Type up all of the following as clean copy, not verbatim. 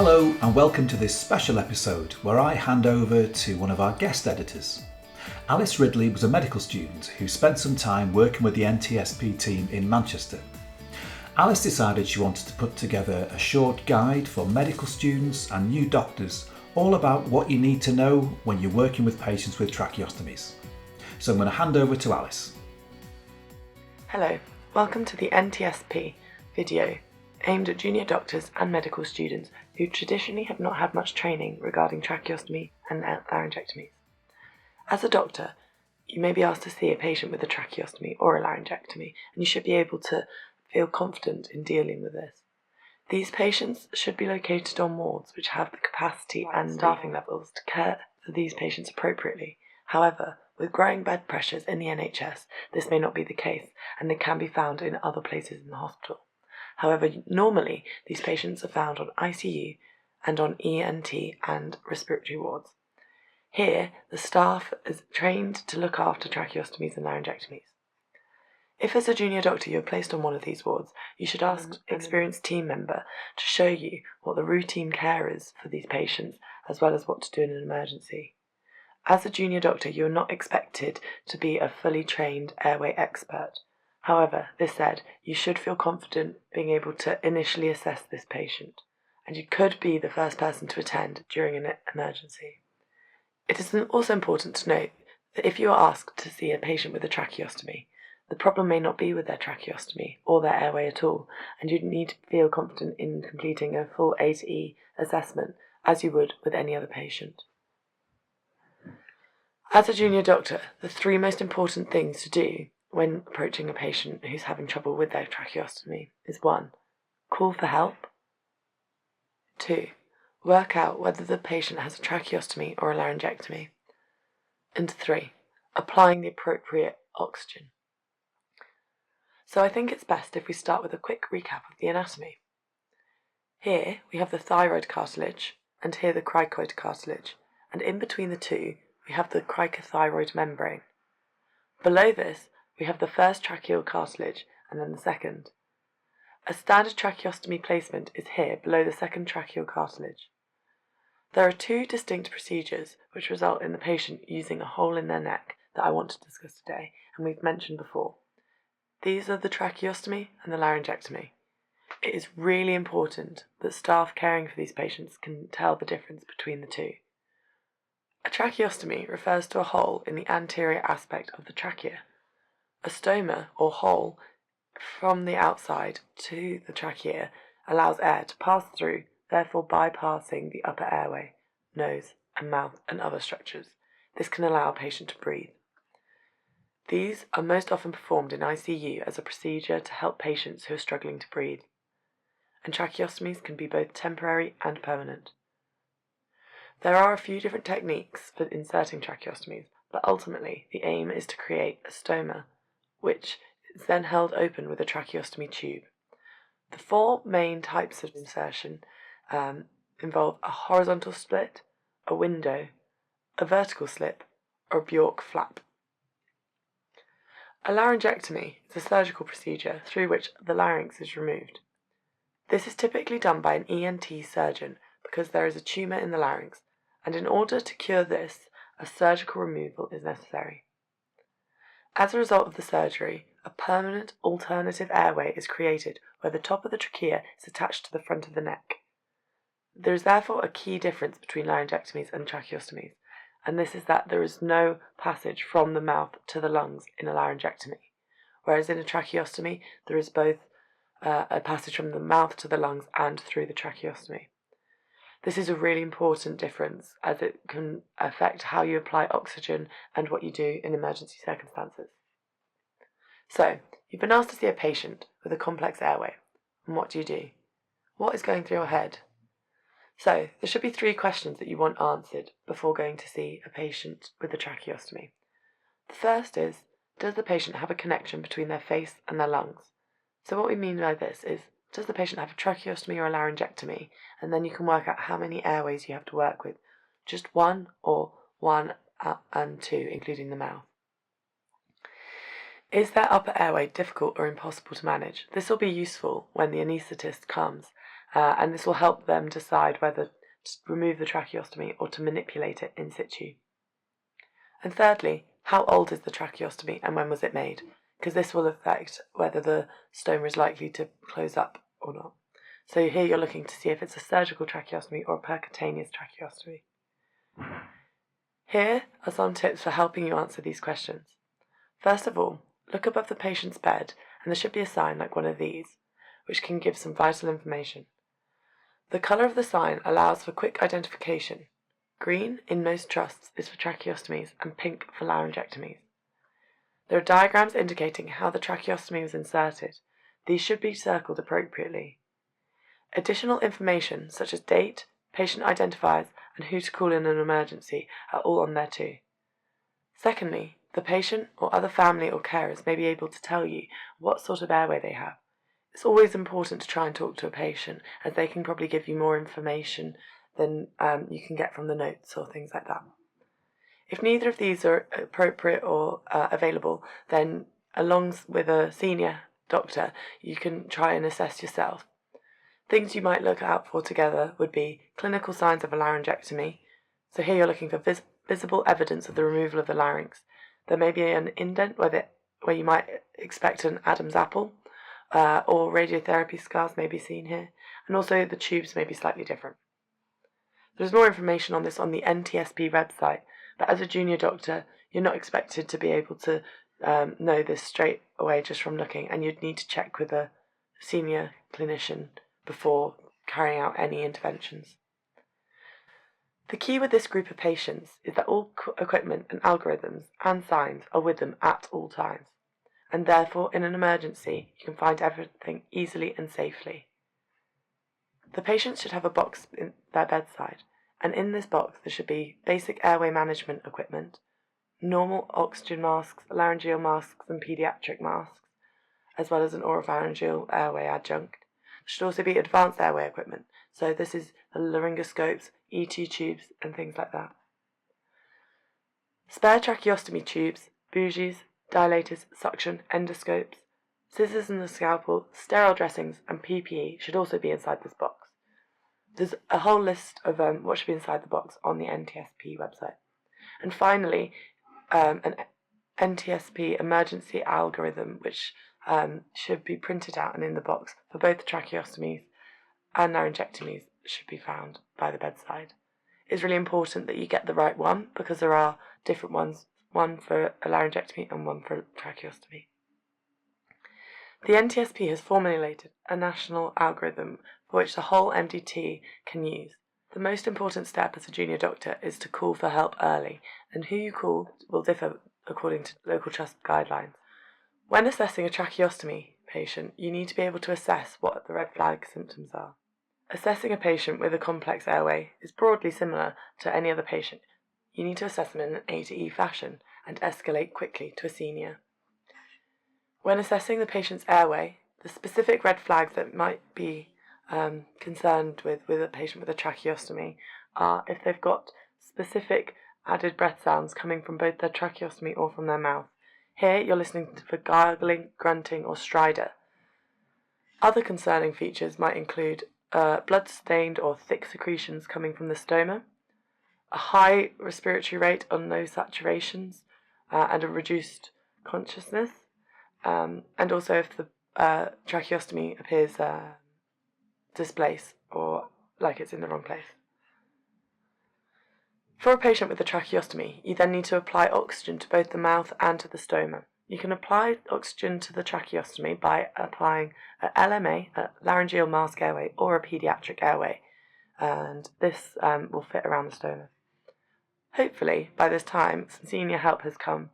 Hello and welcome to this special episode where I hand over to one of our guest editors. Alice Ridley was a medical student who spent some time working with the NTSP team in Manchester. Alice decided she wanted to put together a short guide for medical students and new doctors all about what you need to know when you're working with patients with tracheostomies. So I'm going to hand over to Alice. Hello, welcome to the NTSP video aimed at junior doctors and medical students who traditionally have not had much training regarding tracheostomy and laryngectomies. As a doctor, you may be asked to see a patient with a tracheostomy or a laryngectomy, and you should be able to feel confident in dealing with this. These patients should be located on wards which have the capacity and staffing levels to care for these patients appropriately. However, with growing bed pressures in the NHS, this may not be the case, and they can be found in other places in the hospital. However, normally these patients are found on ICU and on ENT and respiratory wards. Here, the staff is trained to look after tracheostomies and laryngectomies. If as a junior doctor you're placed on one of these wards, you should ask an experienced team member to show you what the routine care is for these patients, as well as what to do in an emergency. As a junior doctor, you are not expected to be a fully trained airway expert. However, this said, you should feel confident being able to initially assess this patient, and you could be the first person to attend during an emergency. It is also important to note that if you are asked to see a patient with a tracheostomy, the problem may not be with their tracheostomy or their airway at all, and you need to feel confident in completing a full A to E assessment as you would with any other patient. As a junior doctor, the three most important things to do when approaching a patient who's having trouble with their tracheostomy is 1. Call for help. 2. Work out whether the patient has a tracheostomy or a laryngectomy. And 3. Applying the appropriate oxygen. So I think it's best if we start with a quick recap of the anatomy. Here we have the thyroid cartilage, and here the cricoid cartilage, and in between the two we have the cricothyroid membrane. Below this we have the first tracheal cartilage and then the second. A standard tracheostomy placement is here below the second tracheal cartilage. There are two distinct procedures which result in the patient using a hole in their neck that I want to discuss today, and we've mentioned before. These are the tracheostomy and the laryngectomy. It is really important that staff caring for these patients can tell the difference between the two. A tracheostomy refers to a hole in the anterior aspect of the trachea. A stoma, or hole, from the outside to the trachea allows air to pass through, therefore bypassing the upper airway, nose and mouth and other structures. This can allow a patient to breathe. These are most often performed in ICU as a procedure to help patients who are struggling to breathe. And tracheostomies can be both temporary and permanent. There are a few different techniques for inserting tracheostomies, but ultimately the aim is to create a stoma, which is then held open with a tracheostomy tube. The four main types of insertion involve a horizontal split, a window, a vertical slip, or a Bjork flap. A laryngectomy is a surgical procedure through which the larynx is removed. This is typically done by an ENT surgeon because there is a tumour in the larynx, and in order to cure this, a surgical removal is necessary. As a result of the surgery, a permanent alternative airway is created where the top of the trachea is attached to the front of the neck. There is therefore a key difference between laryngectomies and tracheostomies, and this is that there is no passage from the mouth to the lungs in a laryngectomy, whereas in a tracheostomy there is both a passage from the mouth to the lungs and through the tracheostomy. This is a really important difference as it can affect how you apply oxygen and what you do in emergency circumstances. So, you've been asked to see a patient with a complex airway, and what do? What is going through your head? So, there should be 3 questions that you want answered before going to see a patient with a tracheostomy. The first is, does the patient have a connection between their face and their lungs? So what we mean by this is, does the patient have a tracheostomy or a laryngectomy? And then you can work out how many airways you have to work with. Just 1 or 1 and 2, including the mouth. Is their upper airway difficult or impossible to manage? This will be useful when the anaesthetist comes and this will help them decide whether to remove the tracheostomy or to manipulate it in situ. And thirdly, how old is the tracheostomy and when was it made? Because this will affect whether the stoma is likely to close up or not. So here you're looking to see if it's a surgical tracheostomy or a percutaneous tracheostomy. Here are some tips for helping you answer these questions. First of all, look above the patient's bed and there should be a sign like one of these, which can give some vital information. The colour of the sign allows for quick identification. Green in most trusts is for tracheostomies and pink for laryngectomies. There are diagrams indicating how the tracheostomy was inserted. These should be circled appropriately. Additional information such as date, patient identifiers and who to call in an emergency are all on there too. Secondly, the patient or other family or carers may be able to tell you what sort of airway they have. It's always important to try and talk to a patient, as they can probably give you more information than you can get from the notes or things like that. If neither of these are appropriate or available, then along with a senior doctor, you can try and assess yourself. Things you might look out for together would be clinical signs of a laryngectomy. So here you're looking for visible evidence of the removal of the larynx. There may be an indent where you might expect an Adam's apple, or radiotherapy scars may be seen here, and also the tubes may be slightly different. There's more information on this on the NTSP website, but as a junior doctor, you're not expected to be able to know this straight away just from looking, and you'd need to check with a senior clinician before carrying out any interventions. The key with this group of patients is that all equipment and algorithms and signs are with them at all times, and therefore in an emergency you can find everything easily and safely. The patients should have a box in their bedside, and in this box there should be basic airway management equipment, normal oxygen masks, laryngeal masks and paediatric masks, as well as an oropharyngeal airway adjunct. There should also be advanced airway equipment, so this is the laryngoscopes, E2 tubes and things like that. Spare tracheostomy tubes, bougies, dilators, suction, endoscopes, scissors and a scalpel, sterile dressings and PPE should also be inside this box. There's a whole list of what should be inside the box on the NTSP website. And finally, an NTSP emergency algorithm which should be printed out and in the box for both the tracheostomies and laryngectomies should be found by the bedside. It's really important that you get the right one because there are different ones, one for a laryngectomy and one for a tracheostomy. The NTSP has formulated a national algorithm for which the whole MDT can use. The most important step as a junior doctor is to call for help early, and who you call will differ according to local trust guidelines. When assessing a tracheostomy patient, you need to be able to assess what the red flag symptoms are. Assessing a patient with a complex airway is broadly similar to any other patient. You need to assess them in an A to E fashion and escalate quickly to a senior. When assessing the patient's airway, the specific red flags that might be concerned with a patient with a tracheostomy are if they've got specific added breath sounds coming from both their tracheostomy or from their mouth. Here you're listening for gargling, grunting or stridor. Other concerning features might include blood-stained or thick secretions coming from the stoma, a high respiratory rate on low saturations, and a reduced consciousness, and also if the tracheostomy appears displaced or like it's in the wrong place. For a patient with a tracheostomy, you then need to apply oxygen to both the mouth and to the stoma. You can apply oxygen to the tracheostomy by applying a LMA, a laryngeal mask airway, or a paediatric airway, and this will fit around the stoma. Hopefully, by this time, some senior help has come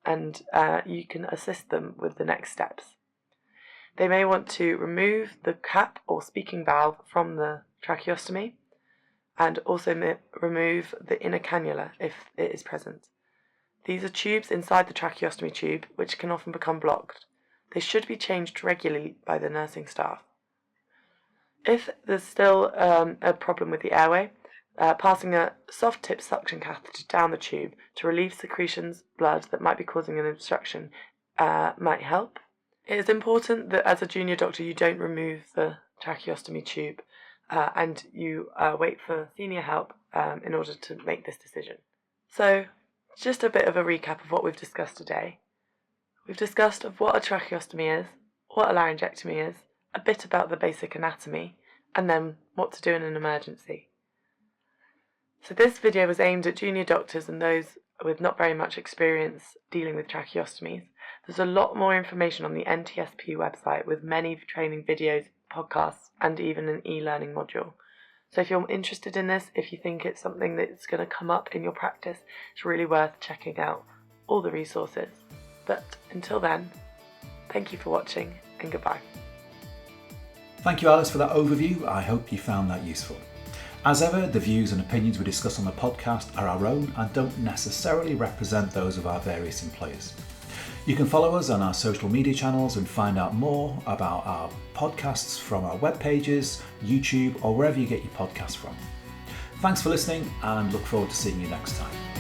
and you can assist them with the next steps. They may want to remove the cap or speaking valve from the tracheostomy and also remove the inner cannula if it is present. These are tubes inside the tracheostomy tube which can often become blocked. They should be changed regularly by the nursing staff. If there's still a problem with the airway, passing a soft-tip suction catheter down the tube to relieve secretions, blood that might be causing an obstruction might help. It is important that as a junior doctor you don't remove the tracheostomy tube and you wait for senior help in order to make this decision. So, just a bit of a recap of what we've discussed today. We've discussed of what a tracheostomy is, what a laryngectomy is, a bit about the basic anatomy, and then what to do in an emergency. So this video was aimed at junior doctors and those with not very much experience dealing with tracheostomies. There's a lot more information on the NTSP website with many training videos, podcasts, and even an e-learning module. So if you're interested in this, if you think it's something that's going to come up in your practice, it's really worth checking out all the resources. But until then, thank you for watching and goodbye. Thank you, Alice, for that overview. I hope you found that useful. As ever, the views and opinions we discuss on the podcast are our own and don't necessarily represent those of our various employers. You can follow us on our social media channels and find out more about our podcasts from our web pages, YouTube, or wherever you get your podcasts from. Thanks for listening and look forward to seeing you next time.